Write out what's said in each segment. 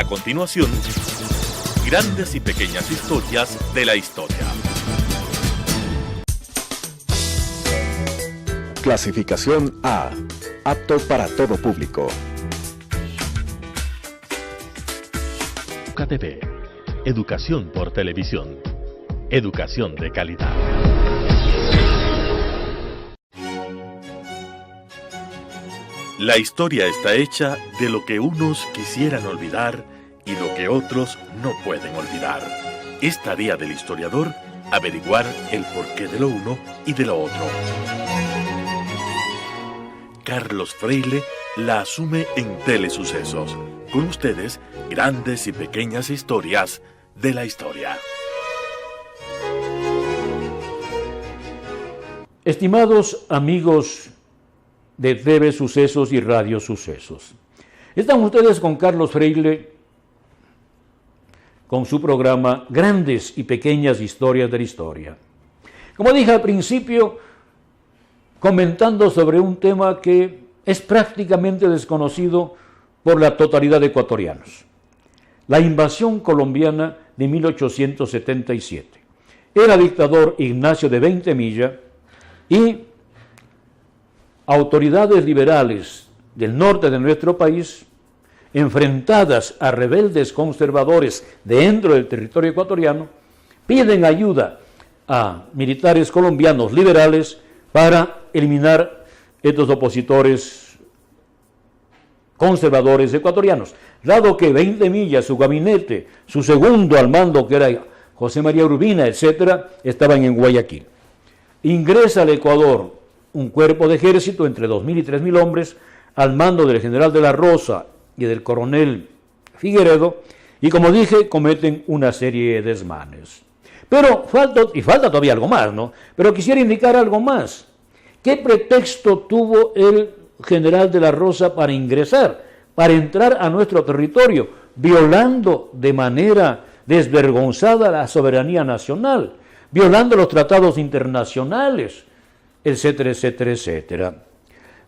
continuación, grandes y pequeñas historias de la historia. Clasificación A. Apto para todo público. KTV. Educación por televisión. Educación de calidad. La historia está hecha de lo que unos quisieran olvidar y lo que otros no pueden olvidar. Es tarea del historiador averiguar el porqué de lo uno y de lo otro. Carlos Freile la asume en Telesucesos. Con ustedes, grandes y pequeñas historias de la historia. Estimados amigos de TV Sucesos y Radio Sucesos, están ustedes con Carlos Freile con su programa Grandes y Pequeñas Historias de la Historia. Como dije al principio, comentando sobre un tema que es prácticamente desconocido por la totalidad de ecuatorianos: la invasión colombiana de 1877. Era dictador Ignacio de Veintemilla y autoridades liberales del norte de nuestro país, enfrentadas a rebeldes conservadores dentro del territorio ecuatoriano, piden ayuda a militares colombianos liberales para eliminar estos opositores conservadores ecuatorianos. Dado que Veintemilla, su gabinete, su segundo al mando, que era José María Urbina, etcétera, estaban en Guayaquil. Ingresa al Ecuador un cuerpo de ejército entre 2.000 y 3.000 hombres al mando del general de la Rosa y del coronel Figueredo, y como dije, cometen una serie de desmanes. Pero falta todavía algo más, ¿no? Pero quisiera indicar algo más. ¿Qué pretexto tuvo el general de la Rosa para ingresar, para entrar a nuestro territorio, violando de manera desvergonzada la soberanía nacional, violando los tratados internacionales, etcétera, etcétera, etcétera?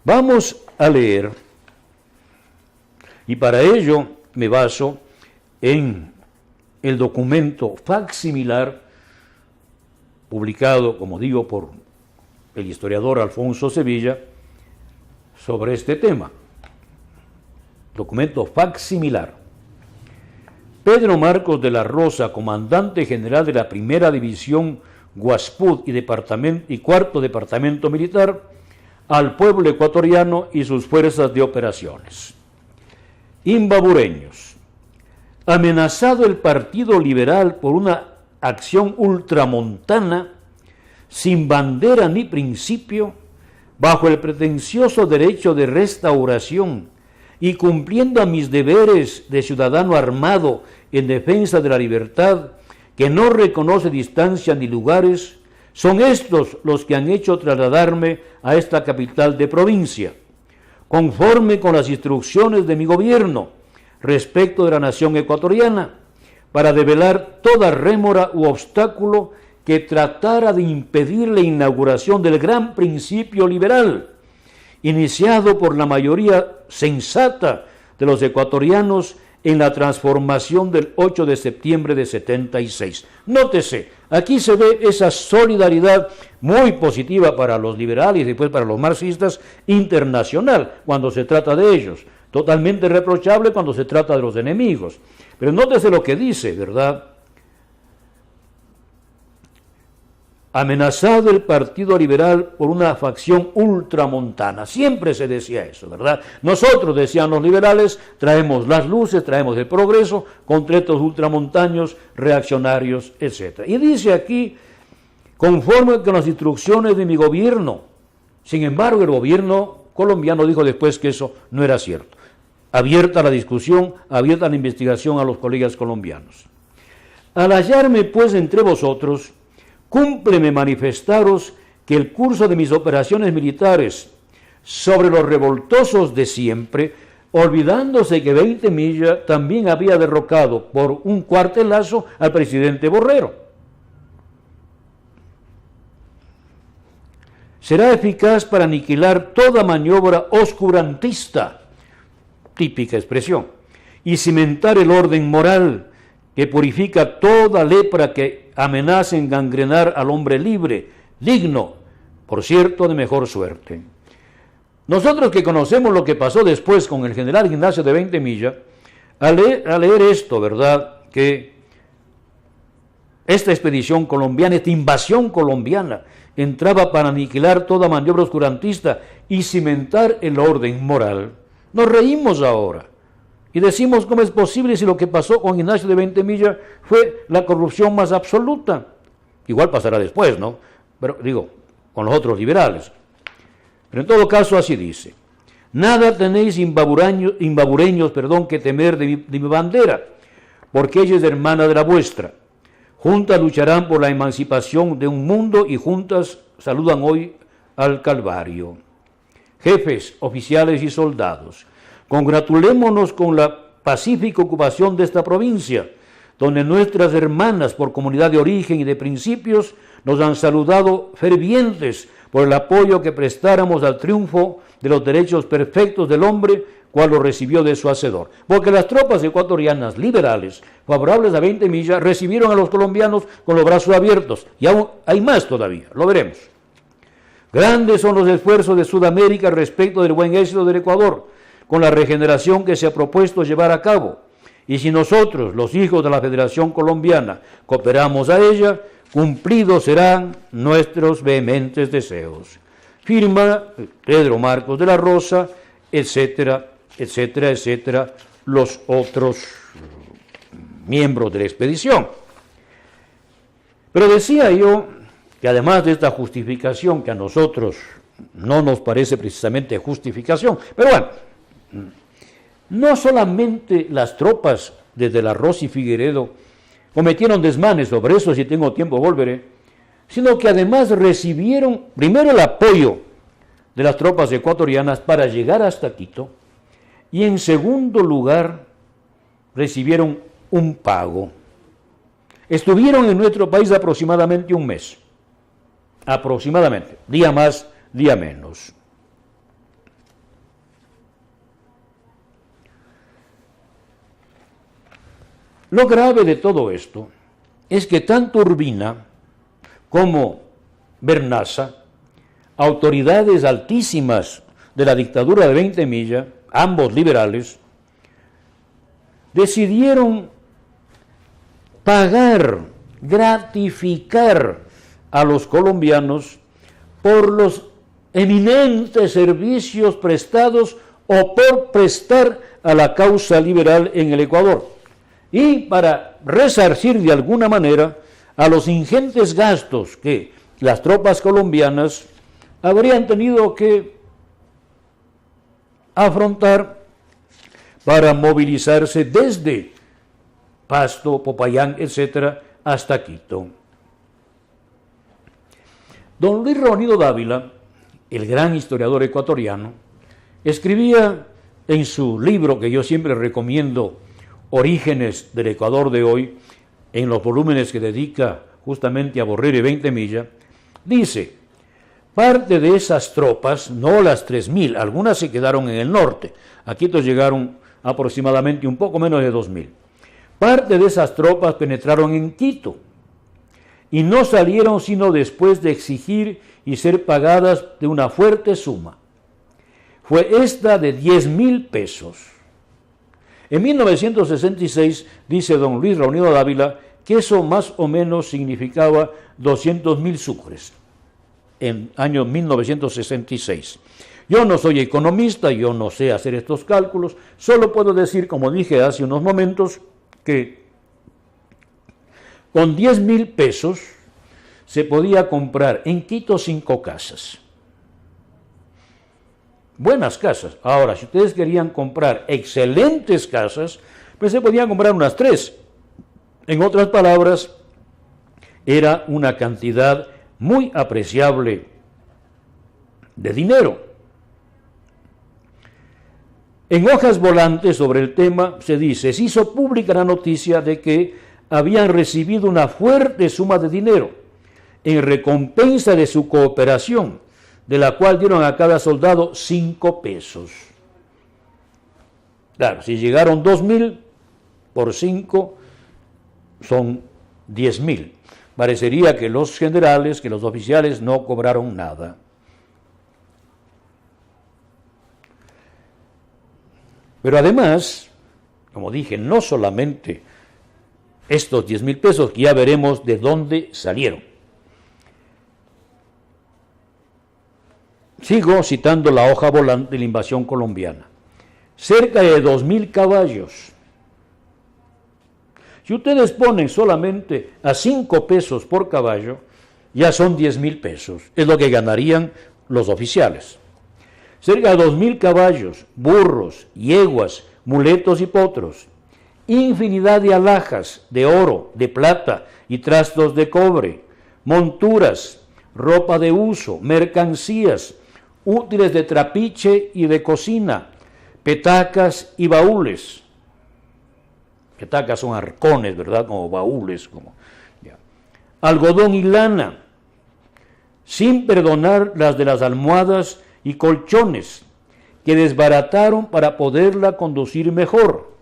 Vamos a leer, y para ello me baso en el documento facsimilar publicado, como digo, por el historiador Alfonso Sevilla sobre este tema. Documento facsimilar. Pedro Marcos de la Rosa, comandante general de la Primera División Guaspud y Cuarto Departamento Militar, al pueblo ecuatoriano y sus fuerzas de operaciones. Imbabureños. Amenazado el Partido Liberal por una acción ultramontana, sin bandera ni principio, bajo el pretencioso derecho de restauración y cumpliendo a mis deberes de ciudadano armado en defensa de la libertad, que no reconoce distancia ni lugares, son estos los que han hecho trasladarme a esta capital de provincia, conforme con las instrucciones de mi gobierno respecto de la nación ecuatoriana, para develar toda rémora u obstáculo que tratara de impedir la inauguración del gran principio liberal, iniciado por la mayoría sensata de los ecuatorianos en la transformación del 8 de septiembre de 76. Nótese, aquí se ve esa solidaridad muy positiva para los liberales y después para los marxistas internacional cuando se trata de ellos, totalmente reprochable cuando se trata de los enemigos. Pero nótese lo que dice, ¿verdad? Amenazado el Partido Liberal por una facción ultramontana. Siempre se decía eso, ¿verdad? Nosotros, decían los liberales, traemos las luces, traemos el progreso contra estos ultramontaños, reaccionarios, etc. Y dice aquí, conforme con las instrucciones de mi gobierno. Sin embargo, el gobierno colombiano dijo después que eso no era cierto. Abierta la discusión, abierta la investigación a los colegas colombianos. Al hallarme, pues, entre vosotros, cúmpleme manifestaros que el curso de mis operaciones militares sobre los revoltosos de siempre, olvidándose que Veintemilla también había derrocado por un cuartelazo al presidente Borrero, será eficaz para aniquilar toda maniobra oscurantista, típica expresión, y cimentar el orden moral que purifica toda lepra que amenaza engangrenar al hombre libre, digno, por cierto, de mejor suerte. Nosotros que conocemos lo que pasó después con el general Ignacio de Veintemilla, al leer esto, ¿verdad?, que esta expedición colombiana, esta invasión colombiana, entraba para aniquilar toda maniobra oscurantista y cimentar el orden moral. Nos reímos ahora y decimos cómo es posible si lo que pasó con Ignacio de Veintemilla fue la corrupción más absoluta. Igual pasará después, ¿no? Pero digo, con los otros liberales. Pero en todo caso así dice: nada tenéis imbabureños, que temer de mi bandera, porque ella es hermana de la vuestra. Juntas lucharán por la emancipación de un mundo y juntas saludan hoy al Calvario. Jefes, oficiales y soldados, congratulémonos con la pacífica ocupación de esta provincia, donde nuestras hermanas por comunidad de origen y de principios nos han saludado fervientes por el apoyo que prestáramos al triunfo de los derechos perfectos del hombre, cual lo recibió de su hacedor. Porque las tropas ecuatorianas liberales, favorables a Veintemilla, recibieron a los colombianos con los brazos abiertos, y aún hay más todavía, lo veremos. Grandes son los esfuerzos de Sudamérica respecto del buen éxito del Ecuador, con la regeneración que se ha propuesto llevar a cabo. Y si nosotros, los hijos de la Federación Colombiana, cooperamos a ella, cumplidos serán nuestros vehementes deseos. Firma Pedro Marcos de la Rosa, etcétera, etcétera, etcétera, los otros miembros de la expedición. Pero decía yo que además de esta justificación, que a nosotros no nos parece precisamente justificación, pero bueno, no solamente las tropas de De la Rosa y Figueredo cometieron desmanes, sobre eso si tengo tiempo volveré, sino que además recibieron primero el apoyo de las tropas ecuatorianas para llegar hasta Quito, y en segundo lugar recibieron un pago. Estuvieron en nuestro país aproximadamente un mes, aproximadamente, día más, día menos. Lo grave de todo esto es que tanto Urbina como Bernaza, autoridades altísimas de la dictadura de Veintemilla, ambos liberales, decidieron pagar, gratificar a los colombianos por los eminentes servicios prestados o por prestar a la causa liberal en el Ecuador, y para resarcir de alguna manera a los ingentes gastos que las tropas colombianas habrían tenido que afrontar para movilizarse desde Pasto, Popayán, etcétera, hasta Quito. Don Luis Reunido Dávila, el gran historiador ecuatoriano, escribía en su libro que yo siempre recomiendo, Orígenes del Ecuador de hoy, en los volúmenes que dedica justamente a Borrero y Veintemilla, dice: parte de esas tropas, no las 3.000, algunas se quedaron en el norte, a Quito llegaron aproximadamente un poco menos de 2.000. Parte de esas tropas penetraron en Quito y no salieron sino después de exigir y ser pagadas de una fuerte suma. Fue esta de 10.000 pesos. En 1966, dice don Luis Reunido Dávila, que eso más o menos significaba 200.000 sucres, en año 1966. Yo no soy economista, yo no sé hacer estos cálculos, solo puedo decir, como dije hace unos momentos, que con 10.000 pesos se podía comprar en Quito 5 casas. Buenas casas. Ahora, si ustedes querían comprar excelentes casas, pues se podían comprar unas 3. En otras palabras, era una cantidad muy apreciable de dinero. En hojas volantes sobre el tema se dice: se hizo pública la noticia de que habían recibido una fuerte suma de dinero en recompensa de su cooperación, de la cual dieron a cada soldado 5 pesos. Claro, si llegaron 2.000 por 5 son 10.000. Parecería que los generales, que los oficiales no cobraron nada. Pero además, como dije, no solamente estos 10.000 pesos, que ya veremos de dónde salieron. Sigo citando la hoja volante de la invasión colombiana. Cerca de 2.000 caballos. Si ustedes ponen solamente a 5 pesos por caballo, ya son 10.000 pesos. Es lo que ganarían los oficiales. Cerca de 2.000 caballos, burros, yeguas, muletos y potros. Infinidad de alhajas de oro, de plata y trastos de cobre. Monturas, ropa de uso, mercancías, útiles de trapiche y de cocina, petacas y baúles. Petacas son arcones, ¿verdad? Como baúles. Ya. Algodón y lana, sin perdonar las de las almohadas y colchones, que desbarataron para poderla conducir mejor.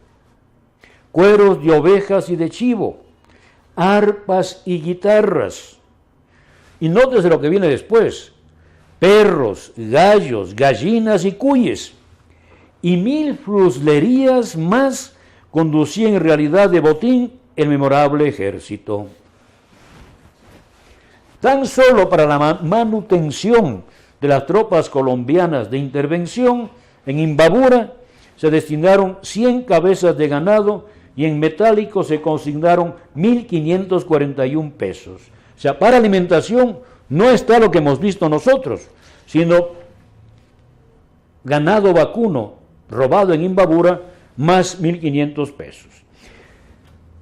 Cueros de ovejas y de chivo, arpas y guitarras. Y nótese lo que viene después: perros, gallos, gallinas y cuyes. Y 1.000 fruslerías más conducían en realidad de botín el memorable ejército. Tan solo para la manutención de las tropas colombianas de intervención en Imbabura se destinaron 100 cabezas de ganado y en metálico se consignaron 1.541 pesos. O sea, para alimentación no está lo que hemos visto nosotros, sino ganado vacuno robado en Imbabura más 1.500 pesos.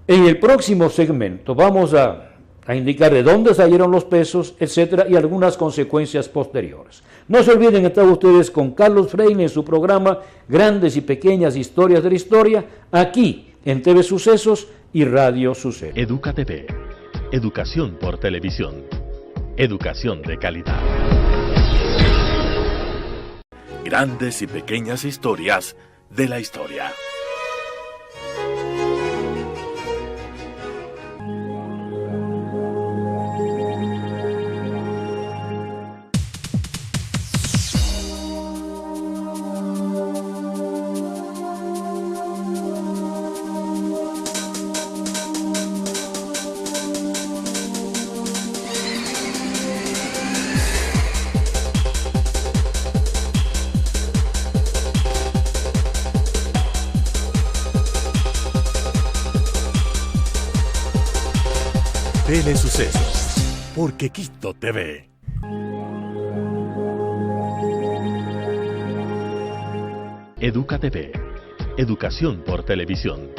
En el próximo segmento vamos a indicar de dónde salieron los pesos, etcétera, y algunas consecuencias posteriores. No se olviden, están ustedes con Carlos Freire en su programa Grandes y Pequeñas Historias de la Historia, aquí en TV Sucesos y Radio Sucesos. Educa TV. Educación por televisión. Educación de calidad. Grandes y pequeñas historias de la historia. Telesucesos, porque Quito TV. Educa TV. Educación por televisión.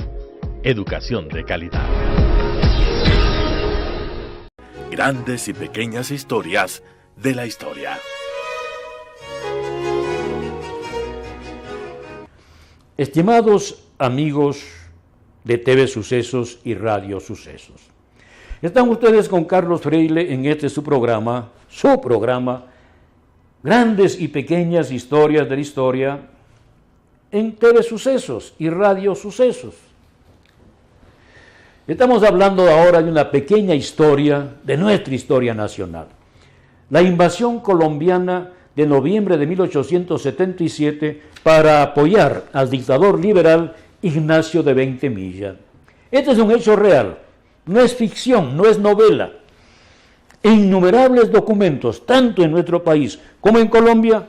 Educación de calidad. Grandes y pequeñas historias de la historia. Estimados amigos de TV Sucesos y Radio Sucesos, están ustedes con Carlos Freire en este su programa, Grandes y Pequeñas Historias de la Historia, en TV Sucesos y Radio Sucesos. Estamos hablando ahora de una pequeña historia de nuestra historia nacional. La invasión colombiana de noviembre de 1877 para apoyar al dictador liberal Ignacio de Veintemilla. Este es un hecho real. No es ficción, no es novela. Innumerables documentos, tanto en nuestro país como en Colombia,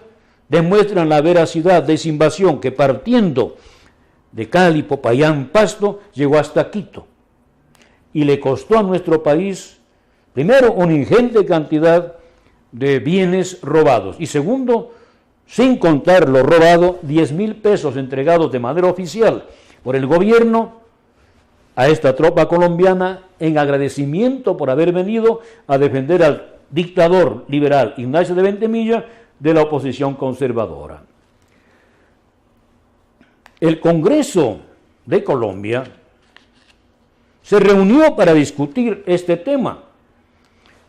demuestran la veracidad de esa invasión que, partiendo de Cali, Popayán, Pasto, llegó hasta Quito y le costó a nuestro país, primero, una ingente cantidad de bienes robados y segundo, sin contar lo robado, 10.000 pesos entregados de manera oficial por el gobierno a esta tropa colombiana en agradecimiento por haber venido a defender al dictador liberal Ignacio de Veintemilla de la oposición conservadora. El Congreso de Colombia se reunió para discutir este tema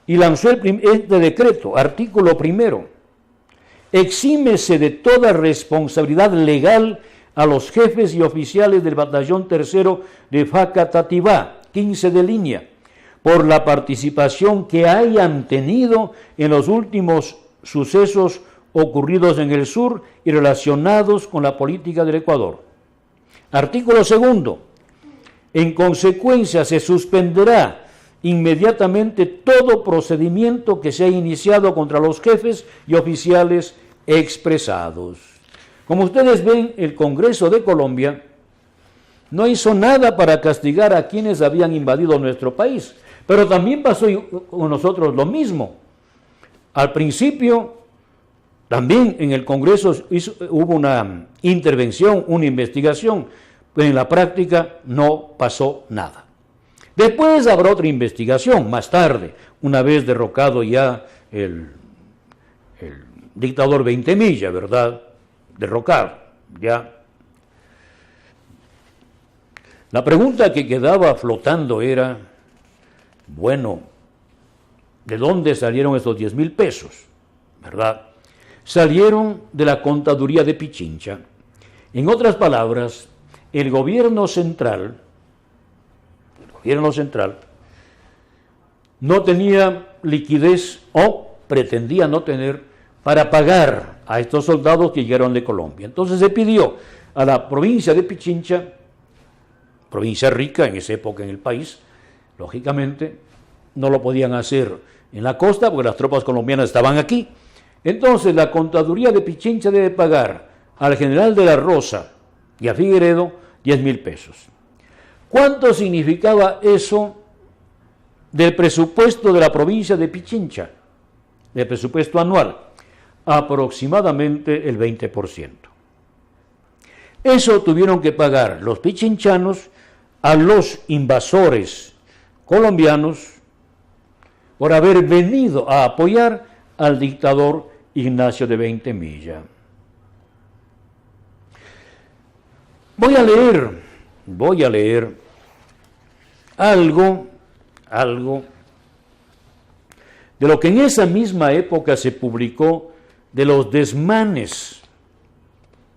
y lanzó este decreto, artículo 1: exímese de toda responsabilidad legal a los jefes y oficiales del batallón tercero de Facatativá, 15 de línea, por la participación que hayan tenido en los últimos sucesos ocurridos en el sur y relacionados con la política del Ecuador. Artículo 2. En consecuencia, se suspenderá inmediatamente todo procedimiento que se haya iniciado contra los jefes y oficiales expresados. Como ustedes ven, el Congreso de Colombia no hizo nada para castigar a quienes habían invadido nuestro país, pero también pasó con nosotros lo mismo. Al principio, también en el Congreso hubo una intervención, una investigación, pero en la práctica no pasó nada. Después habrá otra investigación, más tarde, una vez derrocado ya el dictador Veintemilla, ¿verdad? Derrocado, ya. La pregunta que quedaba flotando era, bueno, ¿de dónde salieron estos 10,000 pesos? ¿Verdad? Salieron de la contaduría de Pichincha. En otras palabras, el gobierno central no tenía liquidez o pretendía no tener para pagar a estos soldados que llegaron de Colombia. Entonces se pidió a la provincia de Pichincha, provincia rica en esa época en el país, lógicamente no lo podían hacer en la costa porque las tropas colombianas estaban aquí. Entonces la contaduría de Pichincha debe pagar al general de la Rosa y a Figueredo 10,000 pesos. ¿Cuánto significaba eso del presupuesto de la provincia de Pichincha? Del presupuesto anual, aproximadamente el 20%. Eso tuvieron que pagar los pichinchanos a los invasores colombianos por haber venido a apoyar al dictador Ignacio de Veintemilla. Voy a leer algo de lo que en esa misma época se publicó de los desmanes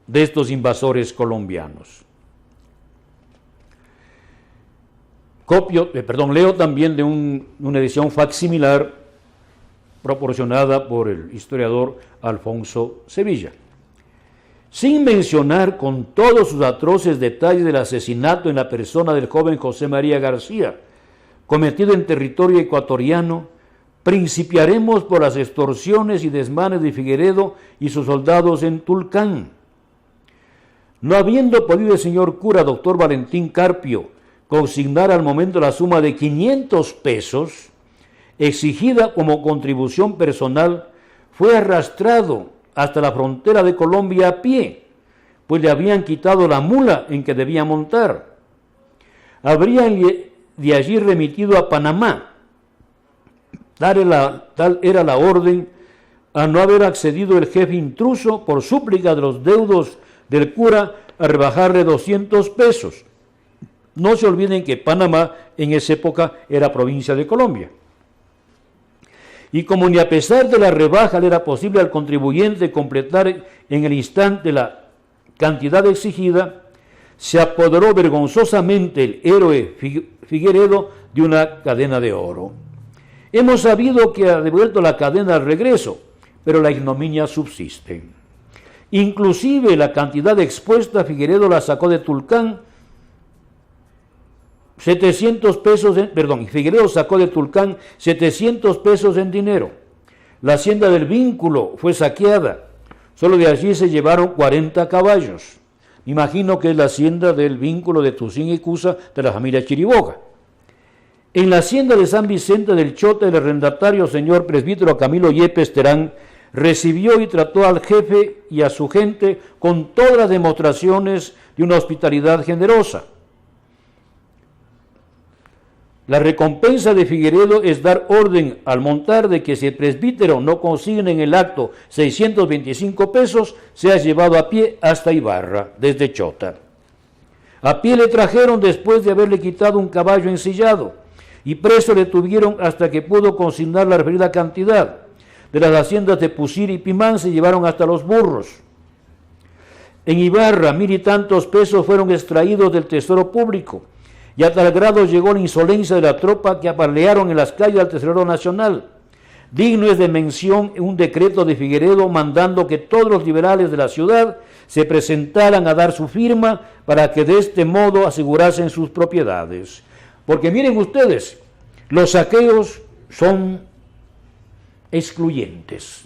de estos invasores colombianos. Leo también de una edición facsimilar proporcionada por el historiador Alfonso Sevilla. Sin mencionar con todos sus atroces detalles del asesinato en la persona del joven José María García, cometido en territorio ecuatoriano, principiaremos por las extorsiones y desmanes de Figueredo y sus soldados en Tulcán. No habiendo podido el señor cura doctor Valentín Carpio consignar al momento la suma de 500 pesos, exigida como contribución personal, fue arrastrado hasta la frontera de Colombia a pie, pues le habían quitado la mula en que debía montar. Habrían de allí remitido a Panamá. Tal era la orden, a no haber accedido el jefe intruso por súplica de los deudos del cura a rebajarle 200 pesos. No se olviden que Panamá en esa época era provincia de Colombia. Y como ni a pesar de la rebaja le era posible al contribuyente completar en el instante la cantidad exigida, se apoderó vergonzosamente el héroe Figueredo de una cadena de oro. Hemos sabido que ha devuelto la cadena al regreso, pero la ignominia subsiste. Inclusive la cantidad expuesta Figueredo la sacó de Tulcán, Figueredo sacó de Tulcán 700 pesos en dinero. La hacienda del Vínculo fue saqueada. Solo de allí se llevaron 40 caballos. Me imagino que es la hacienda del Vínculo de Tucín y Cusa de la familia Chiriboga. En la hacienda de San Vicente del Chota, el arrendatario señor presbítero Camilo Yepes Terán recibió y trató al jefe y a su gente con todas las demostraciones de una hospitalidad generosa. La recompensa de Figueredo es dar orden al montar de que si el presbítero no consigne en el acto 625 pesos, sea llevado a pie hasta Ibarra, desde Chota. A pie le trajeron después de haberle quitado un caballo ensillado, y preso le tuvieron hasta que pudo consignar la referida cantidad. De las haciendas de Pusir y Pimán se llevaron hasta los burros. En Ibarra, 1.000 y tantos pesos fueron extraídos del tesoro público, y a tal grado llegó la insolencia de la tropa que apalearon en las calles al Tesorero Nacional. Digno es de mención un decreto de Figueredo mandando que todos los liberales de la ciudad se presentaran a dar su firma para que de este modo asegurasen sus propiedades. Porque miren ustedes, los saqueos son excluyentes.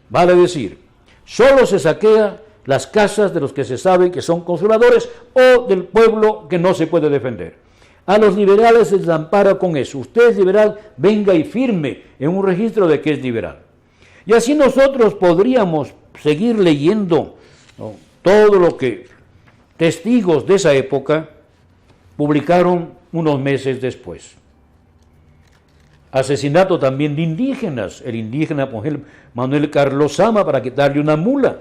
Vale decir, solo se saquea las casas de los que se sabe que son conservadores o del pueblo que no se puede defender. A los liberales se les ampara con eso. Usted es liberal, venga y firme en un registro de que es liberal. Y así nosotros podríamos seguir leyendo, ¿no?, todo lo que testigos de esa época publicaron unos meses después. Asesinato también de indígenas, el indígena Manuel Carlos Sama para quitarle una mula.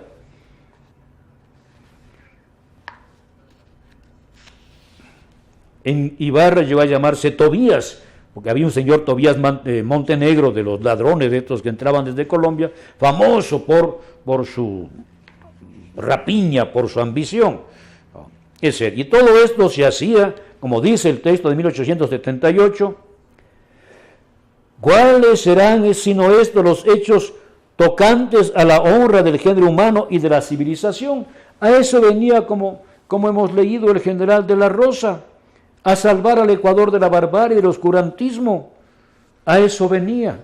En Ibarra llegó a llamarse Tobías, porque había un señor Tobías Montenegro, de los ladrones de estos que entraban desde Colombia, famoso por su rapiña, por su ambición. Y todo esto se hacía, como dice el texto de 1878, ¿cuáles serán sino estos los hechos tocantes a la honra del género humano y de la civilización? A eso venía, como hemos leído, el general de la Rosa, a salvar al Ecuador de la barbarie y del oscurantismo. A eso venía.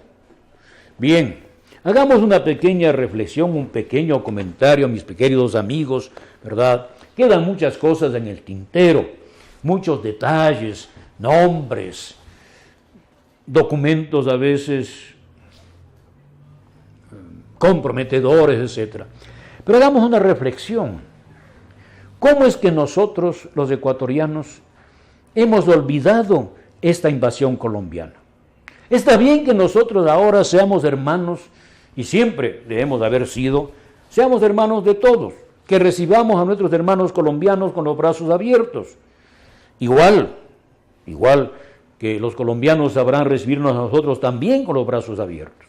Bien, hagamos una pequeña reflexión, un pequeño comentario, mis queridos amigos, ¿verdad? Quedan muchas cosas en el tintero, muchos detalles, nombres, documentos a veces comprometedores, etc. Pero hagamos una reflexión. ¿Cómo es que nosotros, los ecuatorianos, hemos olvidado esta invasión colombiana? Está bien que nosotros ahora seamos hermanos, y siempre debemos haber sido, seamos hermanos de todos, que recibamos a nuestros hermanos colombianos con los brazos abiertos. Igual que los colombianos sabrán recibirnos a nosotros también con los brazos abiertos.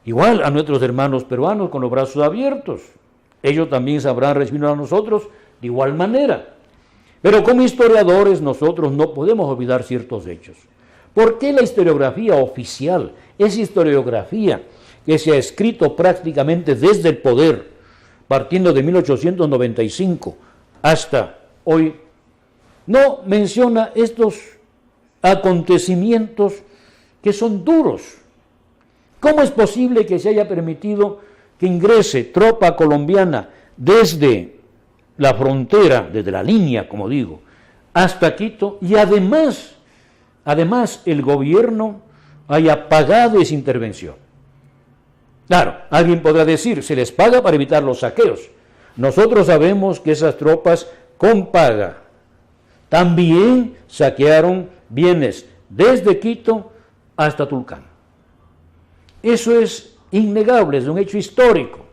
Igual a nuestros hermanos peruanos con los brazos abiertos. Ellos también sabrán recibirnos a nosotros de igual manera. Pero como historiadores nosotros no podemos olvidar ciertos hechos. ¿Por qué la historiografía oficial, esa historiografía que se ha escrito prácticamente desde el poder, partiendo de 1895 hasta hoy, no menciona estos acontecimientos que son duros? ¿Cómo es posible que se haya permitido que ingrese tropa colombiana desde la frontera, desde la línea, como digo, hasta Quito, y además el gobierno haya pagado esa intervención? Claro, alguien podrá decir, se les paga para evitar los saqueos. Nosotros sabemos que esas tropas con paga también saquearon bienes desde Quito hasta Tulcán. Eso es innegable, es un hecho histórico.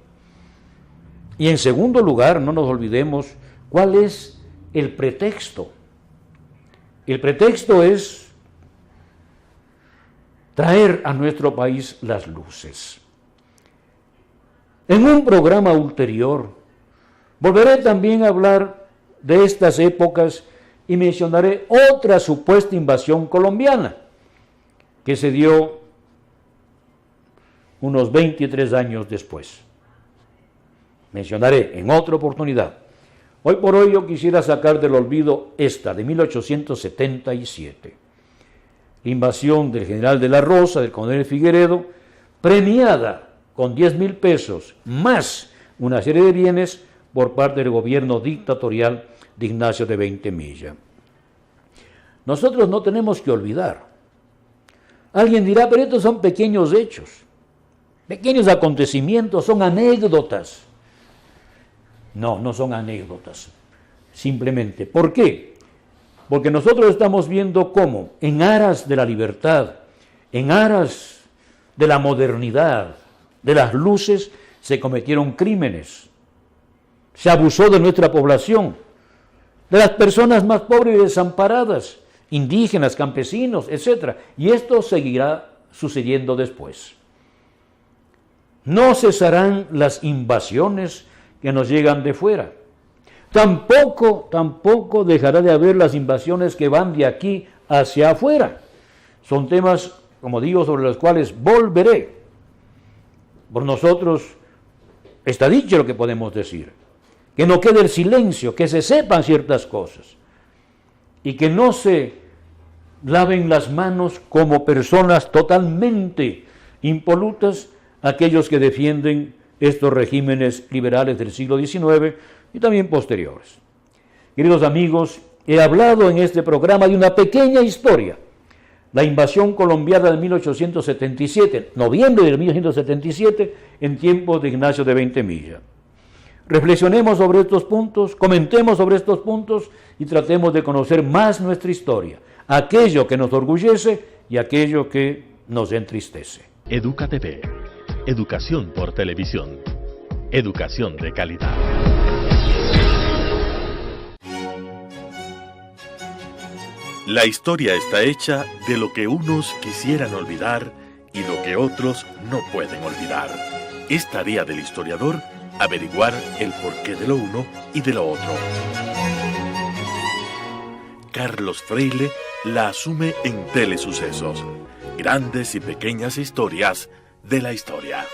Y en segundo lugar, no nos olvidemos cuál es el pretexto. El pretexto es traer a nuestro país las luces. En un programa ulterior, volveré también a hablar de estas épocas y mencionaré otra supuesta invasión colombiana que se dio unos 23 años después. Mencionaré en otra oportunidad. Hoy por hoy yo quisiera sacar del olvido esta, de 1877. La invasión del general de la Rosa, del coronel Figueredo, premiada con 10,000 pesos, más una serie de bienes por parte del gobierno dictatorial de Ignacio de Veintemilla. Nosotros no tenemos que olvidar. Alguien dirá, pero estos son pequeños hechos, pequeños acontecimientos, son anécdotas. No, no son anécdotas, simplemente. ¿Por qué? Porque nosotros estamos viendo cómo, en aras de la libertad, en aras de la modernidad, de las luces, se cometieron crímenes. Se abusó de nuestra población, de las personas más pobres y desamparadas, indígenas, campesinos, etc. Y esto seguirá sucediendo después. No cesarán las invasiones que nos llegan de fuera. Tampoco dejará de haber las invasiones que van de aquí hacia afuera. Son temas, como digo, sobre los cuales volveré. Por nosotros está dicho lo que podemos decir. Que no quede el silencio, que se sepan ciertas cosas. Y que no se laven las manos como personas totalmente impolutas aquellos que defienden estos regímenes liberales del siglo XIX y también posteriores. Queridos amigos, he hablado en este programa de una pequeña historia, la invasión colombiana de 1877, noviembre de 1877, en tiempos de Ignacio de Ventemilla. Reflexionemos sobre estos puntos, comentemos sobre estos puntos y tratemos de conocer más nuestra historia, aquello que nos orgullece y aquello que nos entristece. Educa TV. Educación por televisión. Educación de calidad. La historia está hecha de lo que unos quisieran olvidar y lo que otros no pueden olvidar. Es tarea del historiador averiguar el porqué de lo uno y de lo otro. Carlos Freile la asume en Telesucesos. Grandes y pequeñas historias de la historia.